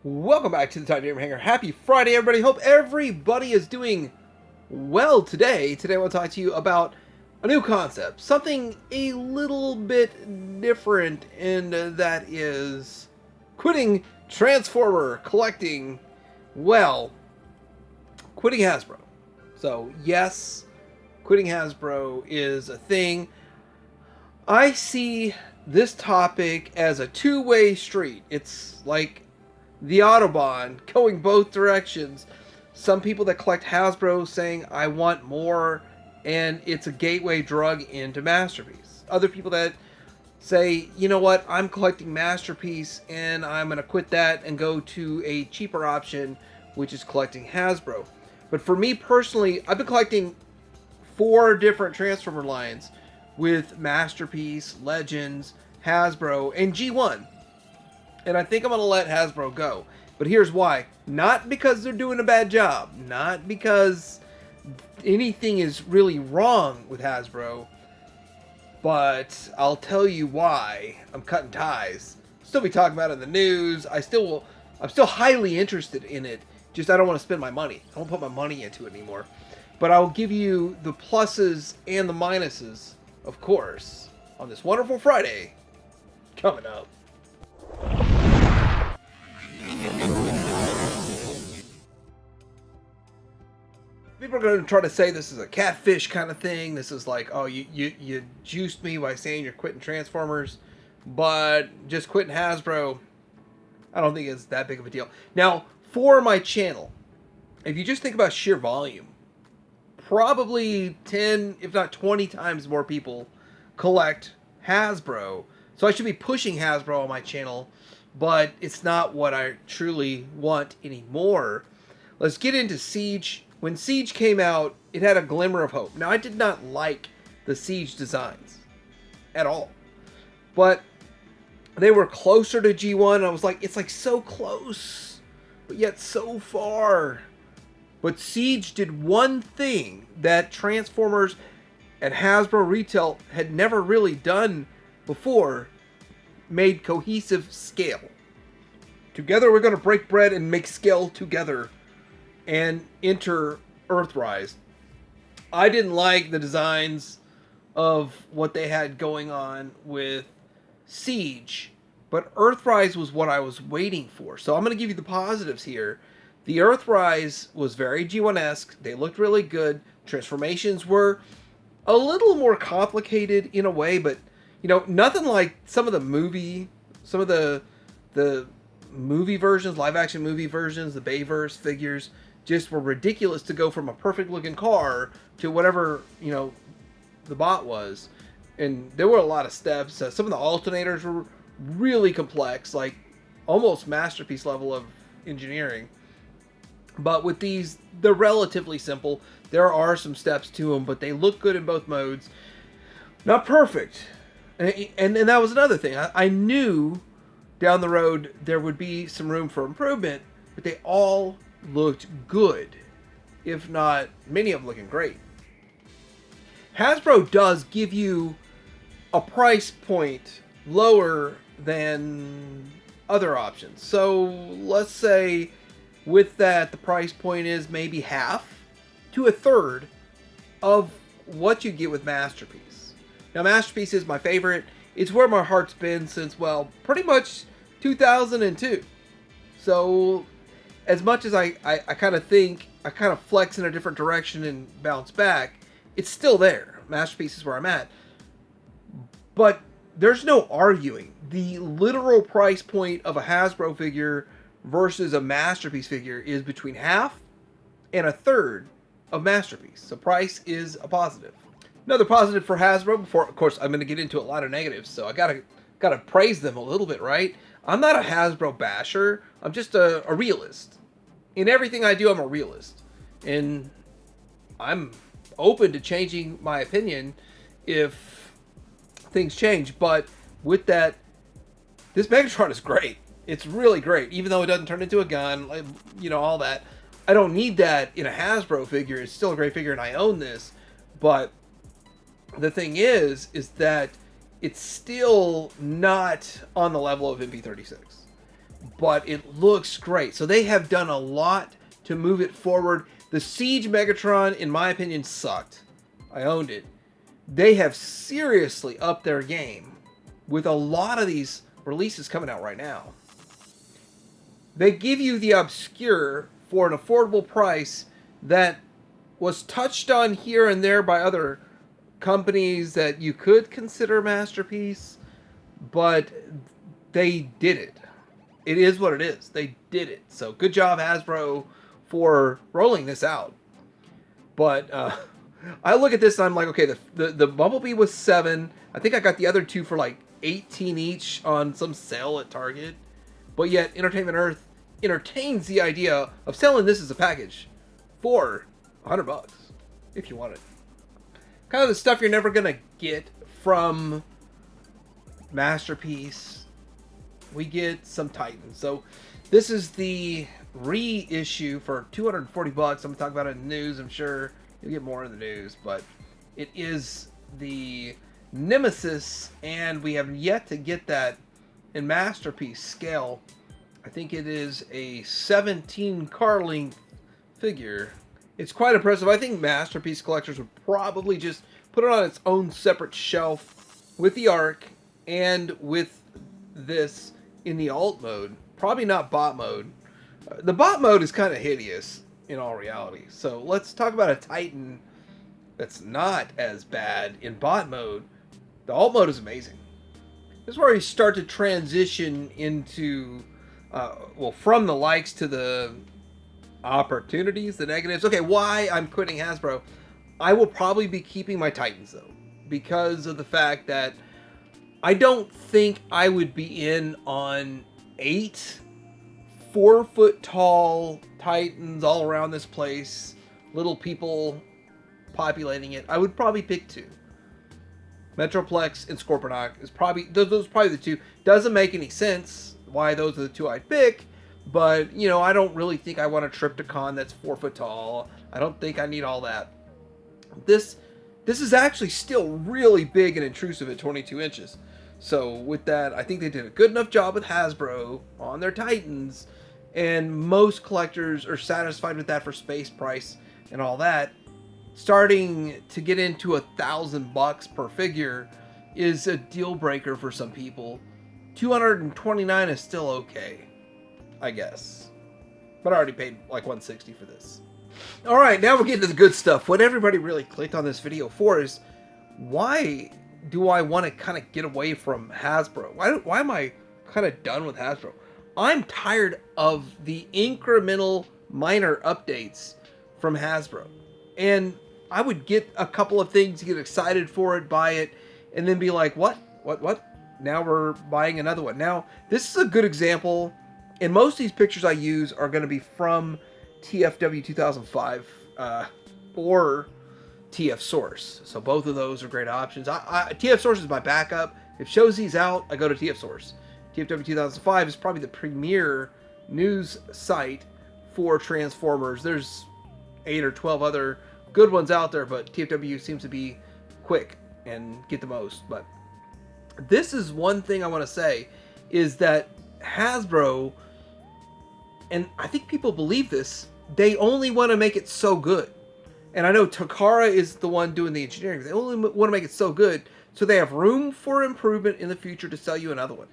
Welcome back to the Time Gamer Hanger. Happy Friday, everybody. Hope everybody is doing well today. Today I want to talk to you about a new concept, something a little bit different, and that is quitting Transformer collecting, well, quitting Hasbro. So yes, quitting Hasbro is a thing. I see this topic as a two-way street. It's like the Autobahn going both directions. Some people that collect Hasbro saying, I want more, and it's a gateway drug into Masterpiece. Other people that say, you know what, I'm collecting Masterpiece, and I'm going to quit that and go to a cheaper option, which is collecting Hasbro. But for me personally, I've been collecting 4 different Transformer lines with Masterpiece, Legends, Hasbro, and G1. And I think I'm going to let Hasbro go. But here's why. Not because they're doing a bad job. Not because anything is really wrong with Hasbro. But I'll tell you why I'm cutting ties. Still be talking about it in the news. I'm still highly interested in it. Just I don't want to spend my money. I don't put my money into it anymore. But I'll give you the pluses and the minuses, of course, on this wonderful Friday coming up. People are going to try to say this is a catfish kind of thing. This is like, oh, you juiced me by saying you're quitting Transformers, but just quitting Hasbro, I don't think it's that big of a deal. Now, for my channel, if you just think about sheer volume, probably 10, if not 20 times more people collect Hasbro. So I should be pushing Hasbro on my channel, but it's not what I truly want anymore. Let's get into Siege. When Siege came out, it had a glimmer of hope. Now, I did not like the Siege designs at all, but they were closer to G1, and I was like, it's like so close, but yet so far. But Siege did one thing that Transformers and Hasbro Retail had never really done before: made cohesive scale. Together we're going to break bread and make scale together and enter Earthrise. I didn't like the designs of what they had going on with Siege, but Earthrise was what I was waiting for. So I'm going to give you the positives here. The Earthrise was very G1-esque. They looked really good. Transformations were a little more complicated in a way, but you know, nothing like some of the movie versions, live action movie versions, the Bayverse figures just were ridiculous to go from a perfect looking car to whatever, you know, the bot was. And there were a lot of steps. Some of the alternators were really complex, like almost Masterpiece level of engineering. But with these, they're relatively simple. There are some steps to them, but they look good in both modes. Not perfect. And that was another thing. I knew down the road there would be some room for improvement, but they all looked good, if not many of them looking great. Hasbro does give you a price point lower than other options. So let's say with that, the price point is maybe half to a third of what you get with Masterpiece. Now, Masterpiece is my favorite. It's where my heart's been since, well, pretty much 2002. So as much as I kind of think I kind of flex in a different direction and bounce back, it's still there. Masterpiece is where I'm at. But there's no arguing. The literal price point of a Hasbro figure versus a Masterpiece figure is between half and a third of Masterpiece. So price is a positive. Another positive for Hasbro, before, of course, I'm going to get into a lot of negatives, so I gotta praise them a little bit, right? I'm not a Hasbro basher. I'm just a realist. In everything I do, I'm a realist. And I'm open to changing my opinion if things change. But with that, this Megatron is great. It's really great. Even though it doesn't turn into a gun, like, you know, all that. I don't need that in a Hasbro figure. It's still a great figure and I own this. But the thing is that it's still not on the level of MP36. but it looks great. So they have done a lot to move it forward. The Siege Megatron, in my opinion, sucked. I owned it. They have seriously upped their game with a lot of these releases coming out right now. They give you the obscure for an affordable price that was touched on here and there by other companies that you could consider masterpiece, but they did it. It is what it is. They did it. So good job, Hasbro, for rolling this out. But I look at this and I'm like, okay, the Bumblebee was $7. I think I got the other two for like $18 each on some sale at Target. But yet, Entertainment Earth entertains the idea of selling this as a package for $100 if you want it. Kind of the stuff you're never gonna get from Masterpiece. We get some Titans. So this is the reissue for $240. I'm gonna talk about it in the news. I'm sure you'll get more in the news, but it is the Nemesis, and we have yet to get that in Masterpiece scale. I think it is a 17 car length figure. It's quite impressive. I think Masterpiece collectors would probably just put it on its own separate shelf with the Arc and with this in the alt mode. Probably not bot mode. The bot mode is kind of hideous in all reality. So let's talk about a Titan that's not as bad in bot mode. The alt mode is amazing. This is where you start to transition into, from the likes to the opportunities, the negatives. Okay, why I'm quitting Hasbro. I will probably be keeping my Titans, though, because of the fact that I don't think I would be in on 8 4-foot tall Titans all around this place, little people populating it. I would probably pick 2. Metroplex and Scorponok is probably those are probably the 2. Doesn't make any sense why those are the 2 I'd pick, but you know, I don't really think I want a Triptychon that's 4 foot tall. I don't think I need all that. This is actually still really big and intrusive at 22 inches. So with that, I think they did a good enough job with Hasbro on their Titans, and most collectors are satisfied with that for space, price, and all that. Starting to get into $1,000 per figure is a deal breaker for some people. $229 is still okay, I guess. But I already paid like $160 for this. Alright, now we're getting to the good stuff. What everybody really clicked on this video for is, why do I want to kind of get away from Hasbro? Why am I kind of done with Hasbro? I'm tired of the incremental minor updates from Hasbro. And I would get a couple of things, get excited for it, buy it, and then be like, what? Now we're buying another one. Now, this is a good example, and most of these pictures I use are going to be from TFW 2005 or TF Source. So both of those are great options. TF Source is my backup. If Showzi's out, I go to TF Source. TFW 2005 is probably the premier news site for Transformers. There's 8 or 12 other good ones out there, but TFW seems to be quick and get the most. But this is one thing I want to say, is that Hasbro, and I think people believe this, they only want to make it so good. And I know Takara is the one doing the engineering. They only want to make it so good so they have room for improvement in the future to sell you another one.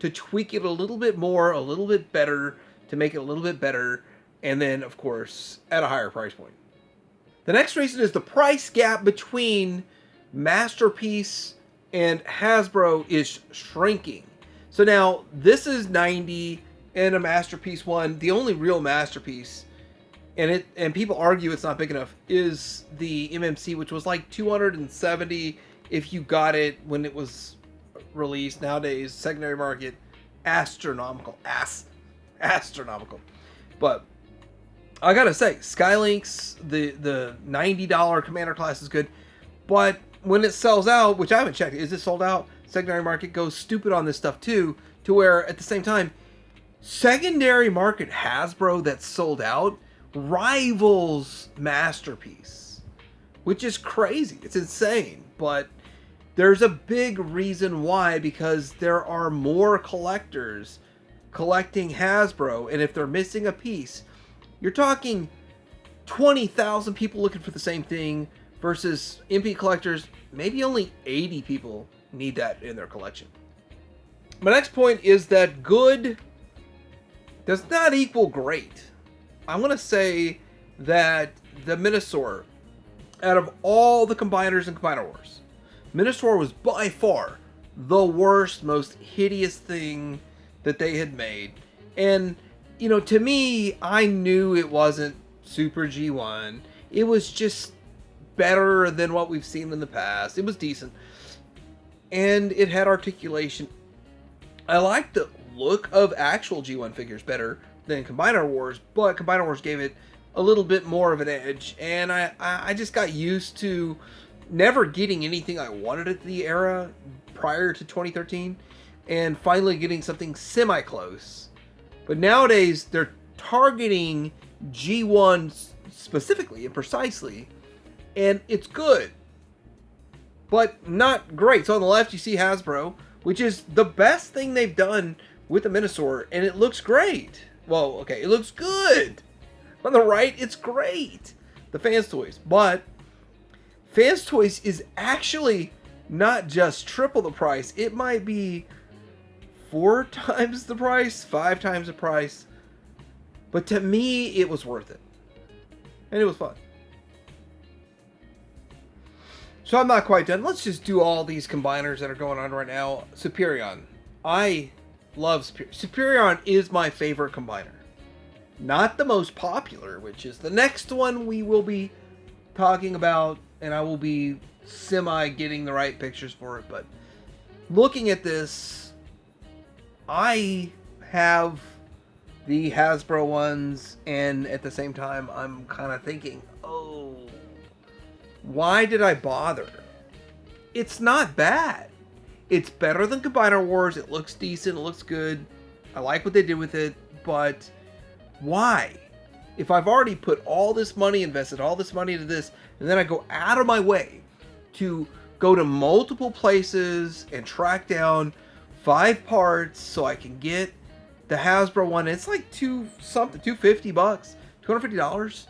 To tweak it a little bit more, a little bit better, to make it a little bit better, and then, of course, at a higher price point. The next reason is the price gap between Masterpiece and Hasbro is shrinking. So now, this is $90 and a Masterpiece one. The only real Masterpiece, and people argue it's not big enough, is the MMC, which was like $270 if you got it when it was released. Nowadays, secondary market, astronomical. Astronomical. But I gotta say, Skylink's, the $90 Commander class is good, but when it sells out, which I haven't checked, is it sold out? Secondary market goes stupid on this stuff too, to where at the same time, secondary market Hasbro that's sold out rivals Masterpiece, which is crazy. It's insane, but there's a big reason why, because there are more collectors collecting Hasbro, and if they're missing a piece, you're talking 20,000 people looking for the same thing versus MP collectors, maybe only 80 people need that in their collection. My next point is that good does not equal great. I'm going to say that the Minosaur, out of all the combiners in Combiner Wars, Minosaur was by far the worst, most hideous thing that they had made. And, you know, to me, I knew it wasn't Super G1. It was just better than what we've seen in the past. It was decent. And it had articulation. I liked the look of actual G1 figures better than Combiner Wars, but Combiner Wars gave it a little bit more of an edge. And I just got used to never getting anything I wanted at the era prior to 2013, and finally getting something semi-close. But nowadays, they're targeting G1 specifically and precisely, and it's good, but not great. So on the left, you see Hasbro, which is the best thing they've done with the Minosaur, and it looks great. Well, okay, it looks good. On the right, it's great. The Fans Toys, but Fans Toys is actually not just triple the price. It might be 4 times the price, 5 times the price. But to me, it was worth it. And it was fun. So I'm not quite done. Let's just do all these combiners that are going on right now. Superion. I love Superion. Superion is my favorite combiner. Not the most popular, which is the next one we will be talking about. And I will be getting the right pictures for it. But looking at this, I have the Hasbro ones, and at the same time, I'm kind of thinking, oh, why did I bother? It's not bad. It's better than Combiner Wars. It looks decent. It looks good. I like what they did with it, but why? If I've already put all this money, invested all this money into this, and then I go out of my way to go to multiple places and track down 5 parts so I can get the Hasbro one. It's like $250, $250.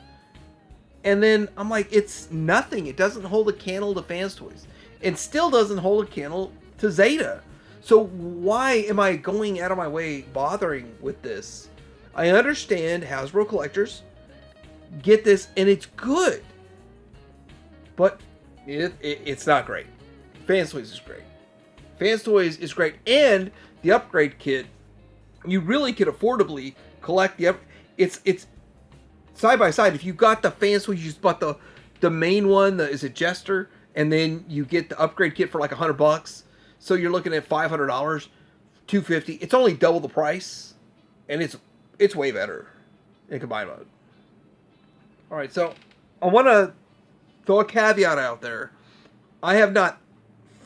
And then I'm like, it's nothing. It doesn't hold a candle to Fans Toys. It still doesn't hold a candle to Zeta. So why am I going out of my way bothering with this? I understand Hasbro collectors get this and it's good, but it's not great. Fans Toys is great. Fans Toys is great, and the upgrade kit, you really could affordably collect it's side by side. If you got the Fans Toys, you just bought the main one, is it Jester, and then you get the upgrade kit for like $100. So you're looking at $500, $250. It's only double the price, and it's way better in combined mode. All right, so I want to throw a caveat out there. I have not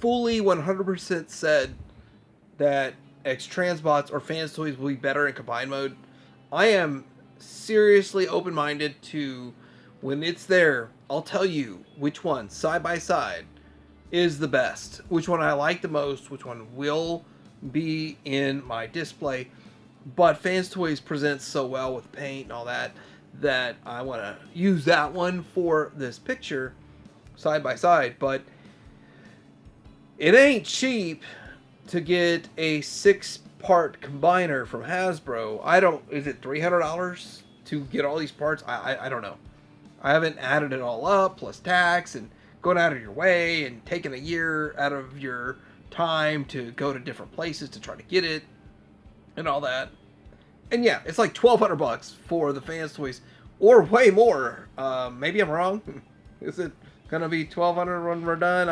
fully 100% said that X-Transbots or Fans Toys will be better in combined mode. I am seriously open-minded to, when it's there, I'll tell you which one, side by side, is the best. Which one I like the most, which one will be in my display. But Fans Toys presents so well with paint and all that, that I want to use that one for this picture, side by side. But it ain't cheap to get a 6-part combiner from Hasbro. Is it $300 to get all these parts? I don't know. I haven't added it all up, plus tax, and going out of your way, and taking a year out of your time to go to different places to try to get it, and all that. And yeah, it's like $1,200 for the Fans Toys, or way more. Maybe I'm wrong. Is it gonna be $1,200 when we're done?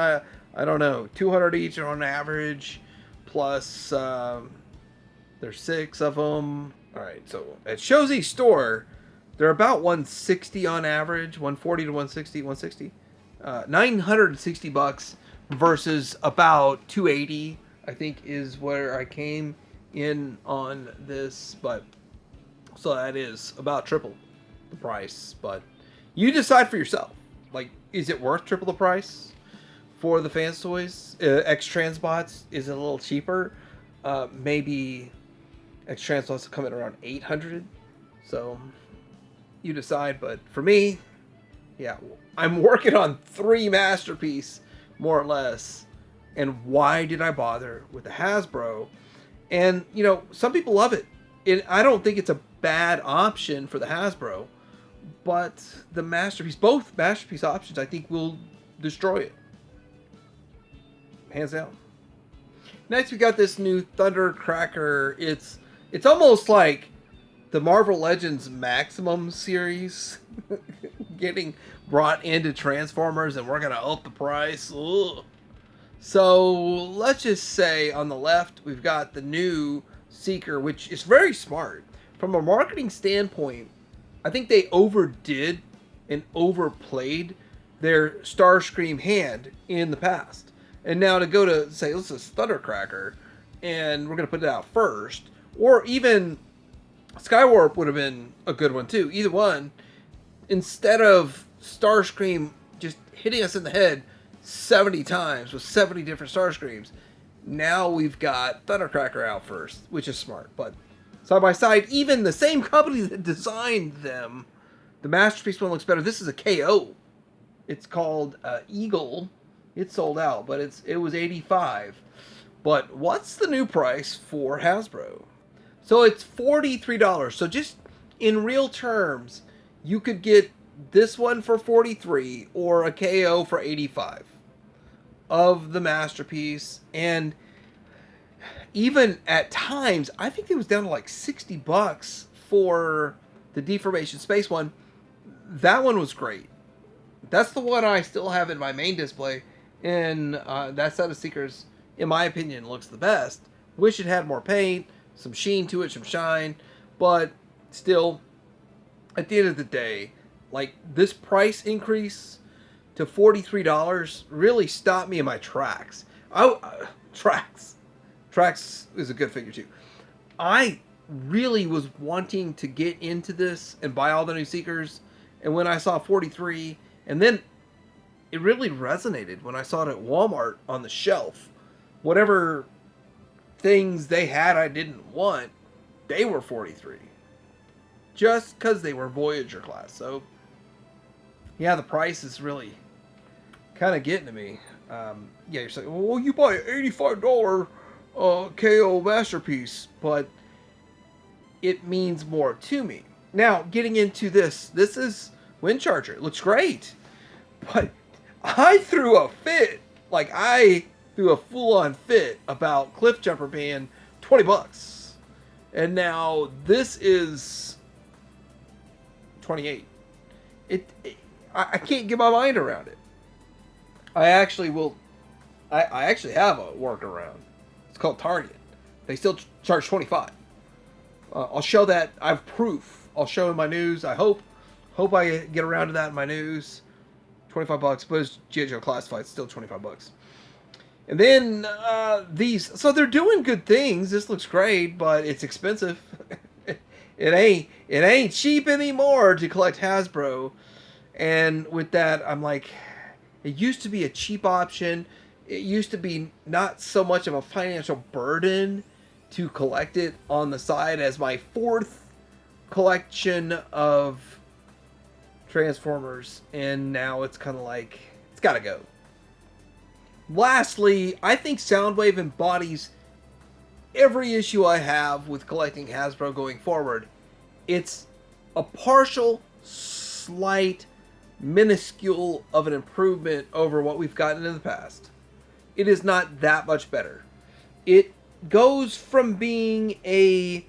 I don't know. $200 each on average, plus there's 6 of them. All right, so at Shozy store, they're about $160 on average, $140 to $160. $960 versus about $280, I think, is where I came in on this. But so that is about triple the price. But you decide for yourself. Like, is it worth triple the price for the Fans Toys? X-Transbots is a little cheaper. Maybe X-Trans wants to come in around 800. So you decide. But for me, yeah, I'm working on 3 Masterpiece, more or less. And why did I bother with the Hasbro? And, you know, some people love it. I don't think it's a bad option for the Hasbro. But the Masterpiece, both Masterpiece options, I think will destroy it. Hands down. Next, we got this new Thundercracker. It's almost like the Marvel Legends Maximum series getting brought into Transformers, and we're gonna up the price. Ugh. So let's just say on the left we've got the new Seeker, which is very smart from a marketing standpoint. I think they overdid and overplayed their Starscream hand in the past. And now to go to say, let's just Thundercracker, and we're going to put it out first. Or even Skywarp would have been a good one too. Either one, instead of Starscream just hitting us in the head 70 times with 70 different Starscreams, now we've got Thundercracker out first, which is smart. But side by side, even the same company that designed them, the Masterpiece one looks better. This is a KO. It's called Eagle. It sold out, but it was $85. But what's the new price for Hasbro? So it's $43. So just in real terms, you could get this one for $43 or a KO for $85 of the Masterpiece. And even at times, I think it was down to like $60 for the Deformation Space one. That one was great. That's the one I still have in my main display. And that set of Seekers, in my opinion, looks the best. Wish it had more paint, some sheen to it, some shine. But still, at the end of the day, like this price increase to $43 really stopped me in my tracks. Tracks is a good figure too. I really was wanting to get into this and buy all the new Seekers. And when I saw 43, and then it really resonated when I saw it at Walmart on the shelf. Whatever things they had I didn't want, they were 43. Just because they were Voyager class. So, yeah, the price is really kind of getting to me. Yeah, you're saying, well, you buy an $85 KO Masterpiece, but it means more to me. Now, getting into this is Wind Charger. It looks great. But I threw a fit. Like, I threw a full-on fit about Cliff Jumper being $20. And now this is $28. I can't get my mind around it. I actually have a workaround. It's called Target. They still charge $25. I'll show that. I have proof. I'll show in my news. I hope I get around to that in my news. $25, but it's G.I. Joe Classified. It's still $25. And then these. So they're doing good things. This looks great, but it's expensive. It ain't cheap anymore to collect Hasbro. And with that, I'm like, it used to be a cheap option. It used to be not so much of a financial burden to collect it on the side as my 4th collection of Transformers, and now it's kind of like, it's gotta go. Lastly, I think Soundwave embodies every issue I have with collecting Hasbro going forward. It's a partial, slight, minuscule of an improvement over what we've gotten in the past. It is not that much better. It goes from being a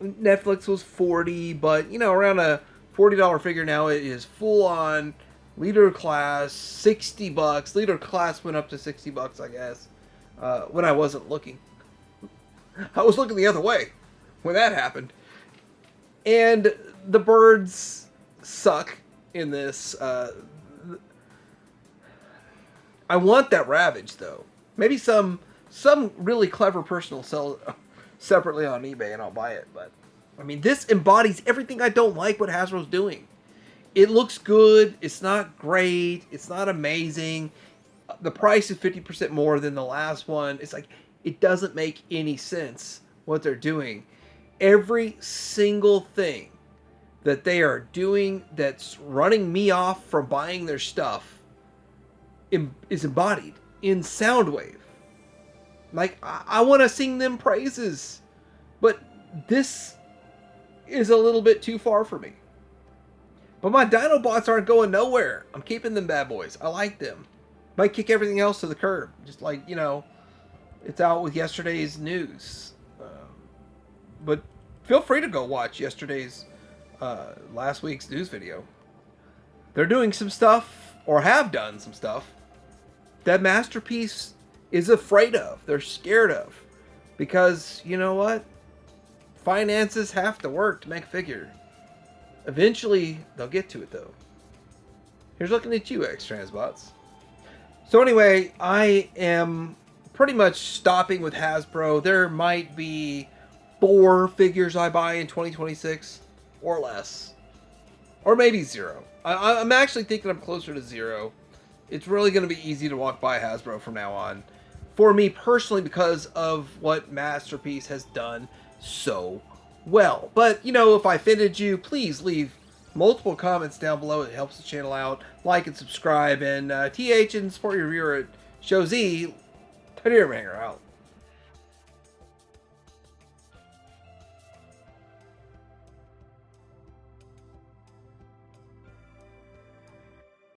Netflix was $40, but you know, around a $40 figure now. It is full on leader class, $60. Leader class went up to $60, I guess, when I wasn't looking. I was looking the other way when that happened. And the birds suck in this. I want that Ravage though. Maybe some really clever person will sell it separately on eBay and I'll buy it. But I mean, this embodies everything I don't like what Hasbro's doing. It looks good. It's not great. It's not amazing. The price is 50% more than the last one. It's like, it doesn't make any sense what they're doing. every single thing that they are doing that's running me off from buying their stuff is embodied in Soundwave. Like, I want to sing them praises, but this is a little bit too far for me. But my Dinobots aren't going nowhere. I'm keeping them bad boys. I like them. Might kick everything else to the curb. Just like, it's out with yesterday's news. But feel free to go watch yesterday's, last week's news video. They're doing some stuff, or have done some stuff, that Masterpiece is afraid of. They're scared of. Because, you know what? Finances have to work to make a figure. Eventually, they'll get to it, though. Here's looking at you, X-Transbots. So anyway, I am pretty much stopping with Hasbro. There might be 4 figures I buy in 2026, or less. Or maybe 0. I'm actually thinking I'm closer to 0. It's really going to be easy to walk by Hasbro from now on. For me personally, because of what Masterpiece has done so well. But, if I offended you, please leave multiple comments down below. It helps the channel out. Like and subscribe. And TH and support your viewer at Show Z. Teddy Hanger out.